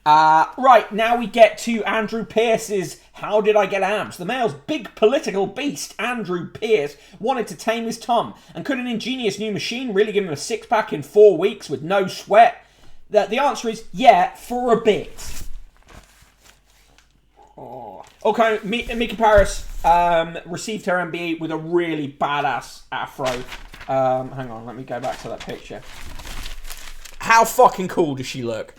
Right, now we get to Andrew Pierce's How Did I Get Abs? The Mail's big political beast, Andrew Pierce, wanted to tame his tum. And could an ingenious new machine really give him a six-pack in 4 weeks with no sweat? The answer is, yeah, for a bit. Oh. Okay, Mika Paris received her MBE with a really badass afro. Hang on, let me go back to that picture. How fucking cool does she look?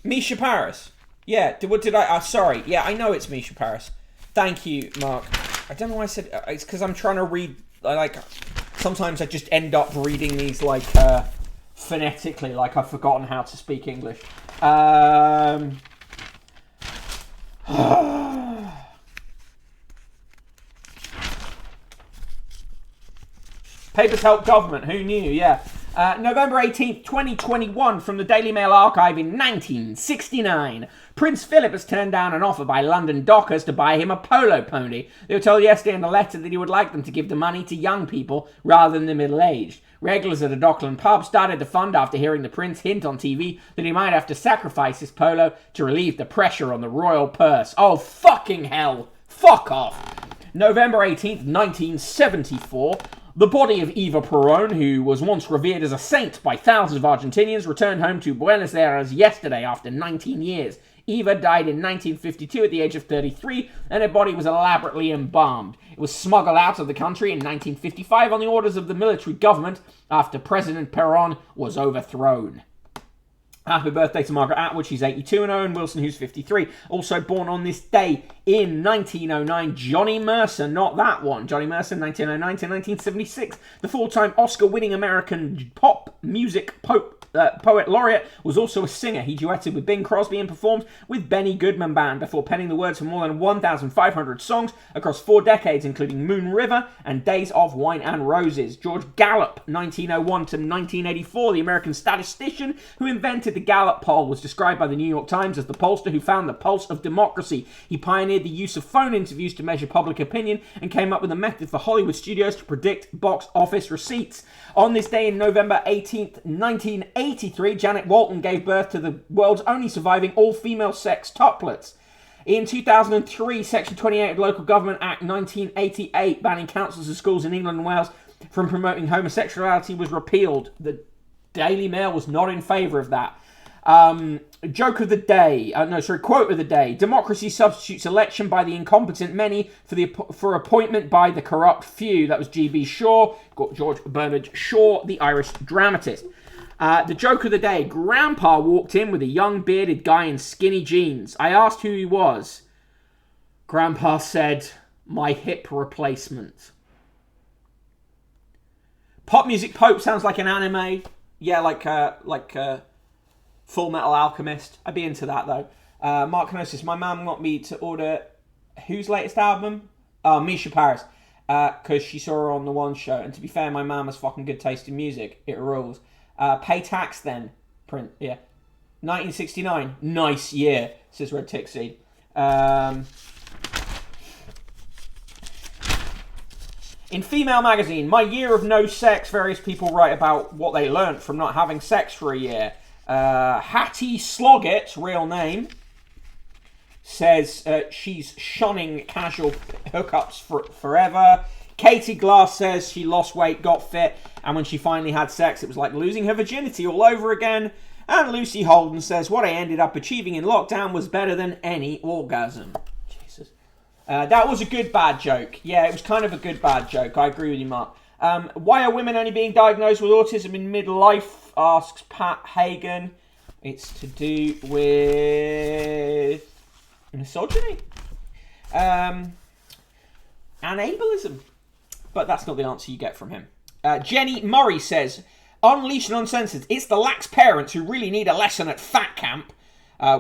Misha Paris. Yeah, what did I... sorry. Yeah, I know it's Misha Paris. Thank you, Mark. I don't know why I said... it's because I'm trying to read... sometimes I just end up reading these, phonetically, like I've forgotten how to speak English. Papers help government. Who knew? Yeah. November 18th, 2021, from the Daily Mail archive in 1969. Prince Philip has turned down an offer by London dockers to buy him a polo pony. They were told yesterday in a letter that he would like them to give the money to young people rather than the middle-aged. Regulars at a Dockland pub started the fund after hearing the prince hint on TV that he might have to sacrifice his polo to relieve the pressure on the royal purse. Oh, fucking hell. Fuck off. November 18th, 1974. The body of Eva Perón, who was once revered as a saint by thousands of Argentinians, returned home to Buenos Aires yesterday after 19 years. Eva died in 1952 at the age of 33, and her body was elaborately embalmed. It was smuggled out of the country in 1955 on the orders of the military government after President Perón was overthrown. Happy birthday to Margaret Atwood, she's 82, and Owen Wilson, who's 53. Also born on this day in 1909, Johnny Mercer, not that one. Johnny Mercer, 1909 to 1976. The full-time Oscar-winning American pop music poet laureate was also a singer. He duetted with Bing Crosby and performed with Benny Goodman Band before penning the words for more than 1,500 songs across 4 decades, including Moon River and Days of Wine and Roses. George Gallup, 1901 to 1984, the American statistician who invented the Gallup poll, was described by the New York Times as the pollster who found the pulse of democracy. He pioneered the use of phone interviews to measure public opinion and came up with a method for Hollywood studios to predict box office receipts. On this day in November 18th, 1983, Janet Walton gave birth to the world's only surviving all-female sex tuplets. In 2003, Section 28 of the Local Government Act 1988, banning councils and schools in England and Wales from promoting homosexuality, was repealed. The Daily Mail was not in favour of that. Joke of the day. Quote of the day. Democracy substitutes election by the incompetent many for appointment by the corrupt few. That was G.B. Shaw, George Bernard Shaw, the Irish dramatist. The joke of the day. Grandpa walked in with a young bearded guy in skinny jeans. I asked who he was. Grandpa said, my hip replacement. Pop Music Pope sounds like an anime. Yeah, like Full Metal Alchemist. I'd be into that, though. Mark Kenosis, my mum got me to order whose latest album? Misha Paris. Because she saw her on the One Show. And to be fair, my mum has fucking good taste in music. It rules. Pay tax then. Print, yeah. 1969. Nice year, says Red Tick Seed. In Female Magazine, my year of no sex, various people write about what they learnt from not having sex for a year. Hattie Sloggett, real name, says she's shunning casual hookups forever. Katie Glass says she lost weight, got fit, and when she finally had sex, it was like losing her virginity all over again. And Lucy Holden says, what I ended up achieving in lockdown was better than any orgasm. Jesus. That was a good bad joke. Yeah, it was kind of a good bad joke. I agree with you, Mark. Why are women only being diagnosed with autism in midlife? Asks Pat Hagen. It's to do with misogyny. And ableism. But that's not the answer you get from him. Jenny Murray says, Unleashed and Uncensored, it's the lax parents who really need a lesson at fat camp.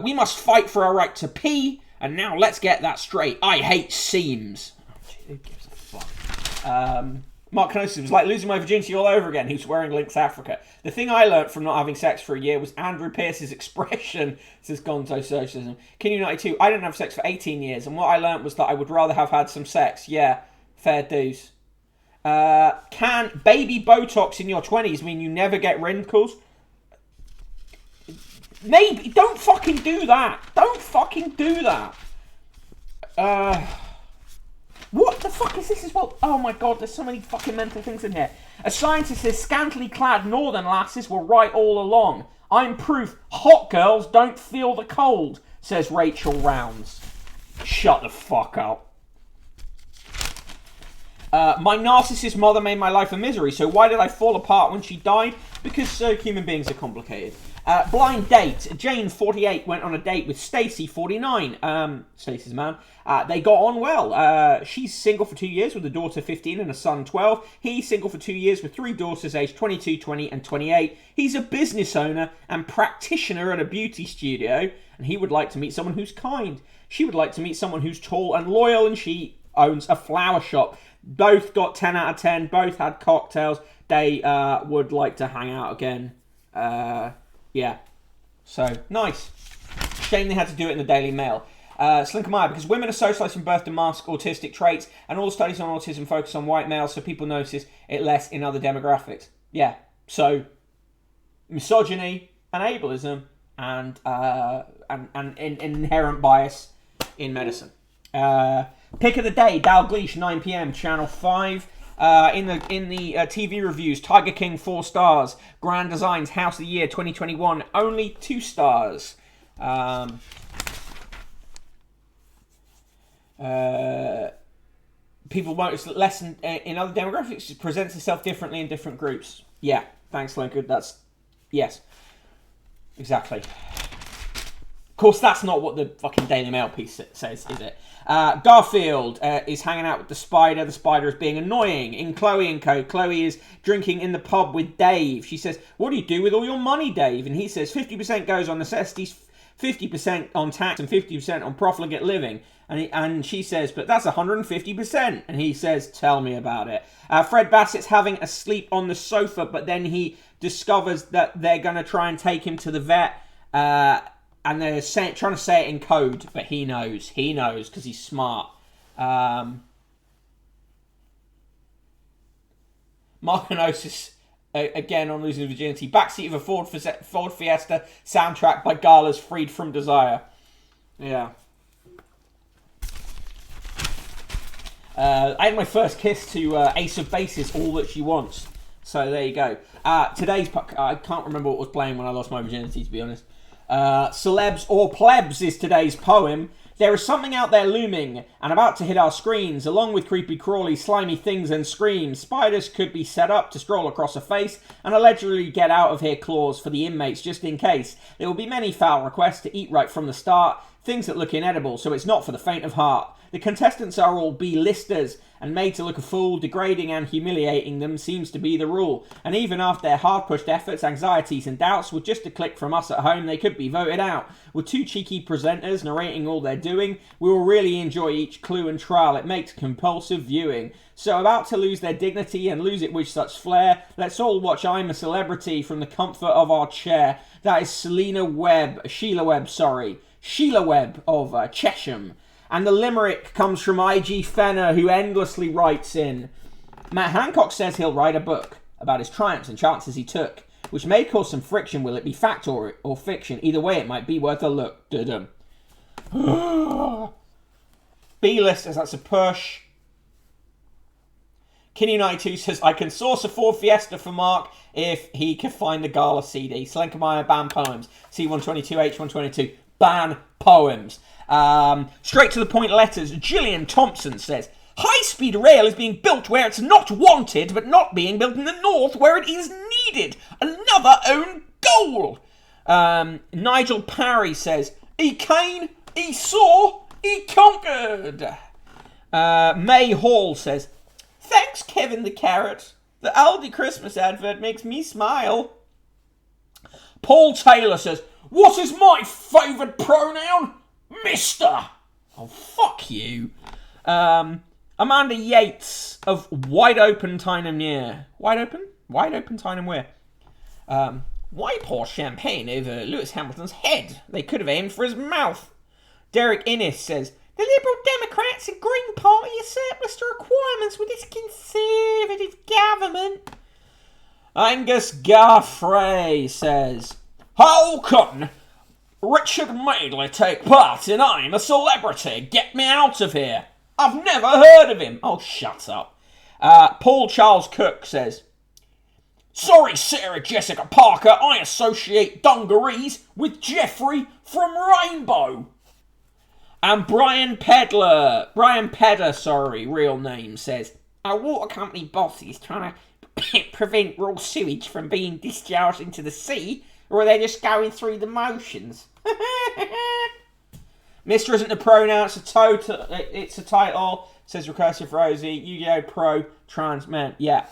We must fight for our right to pee, and now let's get that straight. I hate seams. Oh, gee, who gives a fuck? Mark Kenosis was like losing my virginity all over again. He's wearing Lynx Africa. The thing I learnt from not having sex for a year was Andrew Pierce's expression, says Gonzo Socialism. King92, I didn't have sex for 18 years, and what I learnt was that I would rather have had some sex. Yeah, fair dues. Can baby Botox in your 20s mean you never get wrinkles? Maybe. Don't fucking do that. Don't fucking do that. What the fuck is this as well? Oh my god, there's so many fucking mental things in here. A scientist says scantily clad northern lasses were right all along. I'm proof hot girls don't feel the cold, says Rachel Rounds. Shut the fuck up. My narcissist mother made my life a misery, so why did I fall apart when she died? Because human beings are complicated. Blind date. Jane, 48, went on a date with Stacey, 49. Stacey's man. They got on well. She's single for 2 years with a daughter, 15, and a son, 12. He's single for 2 years with 3 daughters, aged 22, 20, and 28. He's a business owner and practitioner at a beauty studio, and he would like to meet someone who's kind. She would like to meet someone who's tall and loyal, and she owns a flower shop. Both got 10 out of 10. Both had cocktails. They would like to hang out again. Yeah. So, nice. Shame they had to do it in the Daily Mail. Slinker because women are socialised from birth to mask autistic traits, and all studies on autism focus on white males, so people notice it less in other demographics. Yeah. So, misogyny and ableism and inherent bias in medicine. Pick of the day, Dalgleish, 9 p.m, Channel 5. In the TV reviews, Tiger King, 4 stars. Grand Designs, House of the Year, 2021, only 2 stars. People notice less in other demographics. It presents itself differently in different groups. Yeah, thanks, Lincoln. That's, yes, exactly. Of course, that's not what the fucking Daily Mail piece says, is it? Garfield is hanging out with the spider. The spider is being annoying. In Chloe and Co., Chloe is drinking in the pub with Dave. She says, what do you do with all your money, Dave? And he says, 50% goes on necessities, 50% on tax, and 50% on profligate living. And she says, but that's 150%. And he says, tell me about it. Fred Bassett's having a sleep on the sofa, but then he discovers that they're going to try and take him to the vet. And they're trying to say it in code, but he knows. He knows because he's smart. Markinosis, again on losing virginity. Backseat of a Ford Fiesta soundtrack by Gala's Freed from Desire. Yeah. I had my first kiss to Ace of Bases, All That She Wants. So there you go. Today's... I can't remember what was playing when I lost my virginity, to be honest. Celebs or plebs is today's poem. There is something out there looming and about to hit our screens, along with creepy crawly, slimy things and screams. Spiders could be set up to scroll across a face and allegedly get out of here clause for the inmates just in case. There will be many foul requests to eat right from the start, things that look inedible, so it's not for the faint of heart. The contestants are all B-listers and made to look a fool. Degrading and humiliating them seems to be the rule. And even after their hard-pushed efforts, anxieties and doubts, with just a click from us at home, they could be voted out. With two cheeky presenters narrating all they're doing, we will really enjoy each clue and trial. It makes compulsive viewing. So about to lose their dignity and lose it with such flair, let's all watch I'm a Celebrity from the comfort of our chair. That is Sheila Webb of Chesham. And the limerick comes from I.G. Fenner, who endlessly writes in. Matt Hancock says he'll write a book about his triumphs and chances he took, which may cause some friction. Will it be fact or fiction? Either way, it might be worth a look. Dudum. B-listers, that's a push. Kinney92 says, I can source a Ford Fiesta for Mark if he can find the Gala CD. Slenkermeyer, ban poems. C122, H122, ban poems. Straight to the point letters. Gillian Thompson says, high-speed rail is being built where it's not wanted, but not being built in the north where it is needed. Another own goal. Nigel Parry says, he came, he saw, he conquered. May Hall says, thanks, Kevin the Carrot. The Aldi Christmas advert makes me smile. Paul Taylor says, what is my favourite pronoun? Mister. Oh, fuck you. Amanda Yates of Wide Open Tyne Wear. Wide Open? Wide Open Tyne Wear. Why pour champagne over Lewis Hamilton's head? They could have aimed for his mouth. Derek Innes says, the Liberal Democrats and Green Party are surplus to requirements with this Conservative government. Angus Garfrey says, how can Richard Madeley take part in I'm a Celebrity? Get me out of here. I've never heard of him. Oh, shut up. Paul Charles Cook says, sorry, Sarah Jessica Parker, I associate dungarees with Jeffrey from Rainbow. And Brian Pedder, real name, says, our water company boss is trying to prevent raw sewage from being discharged into the sea, or are they just going through the motions? Mr. isn't a pronoun, it's a title, says Recursive Rosie. Yu-Gi-Oh! Pro Trans Man. Yeah.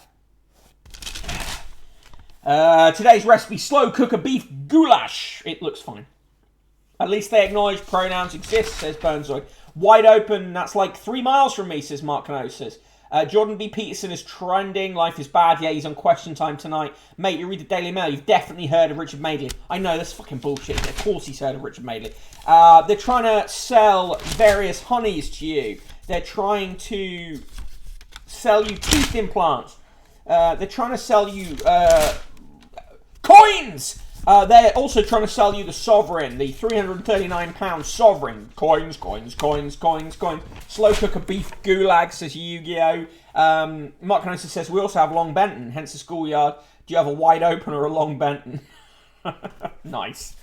Today's recipe, slow cooker beef goulash. It looks fine. At least they acknowledge pronouns exist, says Burnzoid. Wide Open, that's like 3 miles from me, says Mark Canosis. Jordan B. Peterson is trending. Life is bad. Yeah, he's on Question Time tonight. Mate, you read the Daily Mail. You've definitely heard of Richard Madeley. I know, that's fucking bullshit. Of course he's heard of Richard Madeley. They're trying to sell various honeys to you. They're trying to sell you teeth implants. They're trying to sell you coins. They're also trying to sell you the Sovereign, the £339 Sovereign. Coins. Slow cooker beef gulag, says Yu-Gi-Oh! Mark Canosa says, we also have Long Benton, hence the schoolyard. Do you have a Wide Open or a Long Benton? Nice.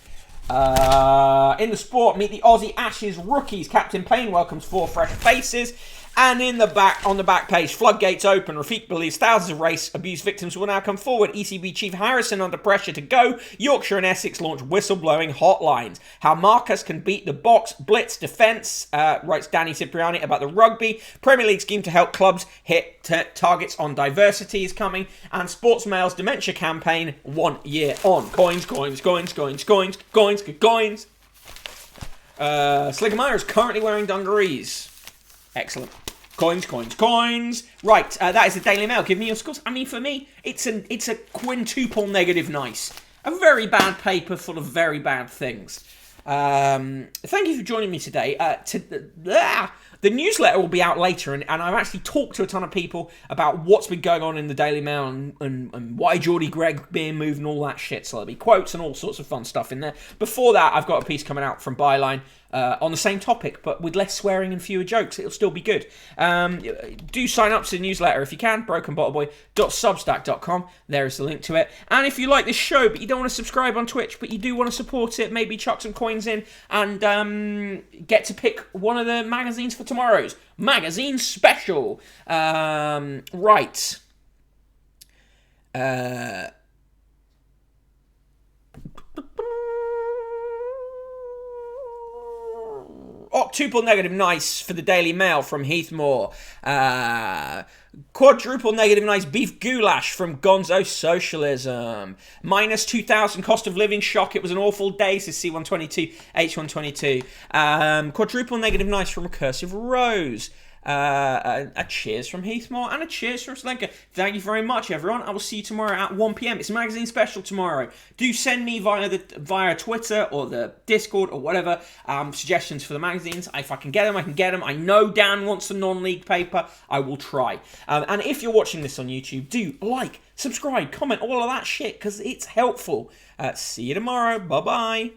In the sport, meet the Aussie Ashes rookies. Captain Payne welcomes 4 fresh faces. And on the back page, floodgates open. Rafiq believes thousands of race abuse victims will now come forward. ECB Chief Harrison under pressure to go. Yorkshire and Essex launch whistleblowing hotlines. How Marcus can beat the box blitz defence, writes Danny Cipriani about the rugby. Premier League scheme to help clubs hit targets on diversity is coming. And Sportsmail's dementia campaign 1 year on. Coins. Sligmeyer is currently wearing dungarees. Excellent. Coins. Right, that is the Daily Mail. Give me your scores. I mean, for me, it's a quintuple negative nice. A very bad paper full of very bad things. Thank you for joining me today. The newsletter will be out later, and I've actually talked to a ton of people about what's been going on in the Daily Mail and why Geordie Gregg being moved and all that shit. So there'll be quotes and all sorts of fun stuff in there. Before that, I've got a piece coming out from Byline on the same topic, but with less swearing and fewer jokes. It'll still be good. Do sign up to the newsletter if you can, brokenbottleboy.substack.com. There is the link to it. And if you like this show, but you don't want to subscribe on Twitch, but you do want to support it, maybe chuck some coins in and get to pick one of the magazines for tomorrow's magazine special. Right. Octuple negative nice for the Daily Mail from Heathmore. Quadruple negative nice beef goulash from Gonzo Socialism. Minus 2,000 cost of living shock. It was an awful day, says C122, H122. Quadruple negative nice from Recursive Rose. A cheers from Heathmore and a cheers from Slenka. Thank you very much, everyone. I will see you tomorrow at 1 p.m. It's a magazine special tomorrow. Do send me via Twitter or the Discord or whatever suggestions for the magazines. If I can get them, I can get them. I know Dan wants a non-league paper. I will try. And if you're watching this on YouTube, do like, subscribe, comment, all of that shit, because it's helpful. See you tomorrow. Bye-bye.